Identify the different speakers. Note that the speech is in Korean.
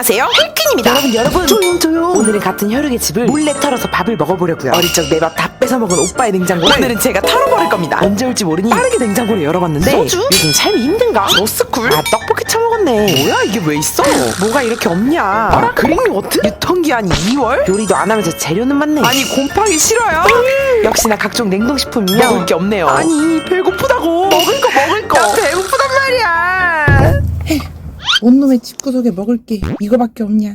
Speaker 1: 안녕하세요, 헬퀸입니다.
Speaker 2: 여러분 조용. 오늘은 같은 혈육의 집을 몰래 털어서 밥을 먹어보려고요.
Speaker 1: 어릴 적 내 밥 다 뺏어 먹은 오빠의 냉장고를
Speaker 2: 오늘은
Speaker 1: 제가 털어버릴 겁니다.
Speaker 2: 언제 올지 모르니
Speaker 1: 빠르게 냉장고를 열어봤는데
Speaker 2: 소주?
Speaker 1: 요즘 삶이 힘든가?
Speaker 2: 로스쿨?
Speaker 1: 아, 떡볶이 처먹었네.
Speaker 2: 뭐야 이게 왜 있어?
Speaker 1: 뭐가 이렇게 없냐? 그릭 요거트? 유통기한이 2월? 요리도 안 하면서 재료는 많네.
Speaker 2: 아니 곰팡이 싫어요?
Speaker 1: 역시나 각종 냉동식품이면
Speaker 2: 먹을 게 없네요.
Speaker 1: 아니 배고프다고.
Speaker 2: 먹을 거.
Speaker 1: 나 배고프단 말이야.
Speaker 3: 온놈의 집구석에 먹을 게 이거밖에 없냐.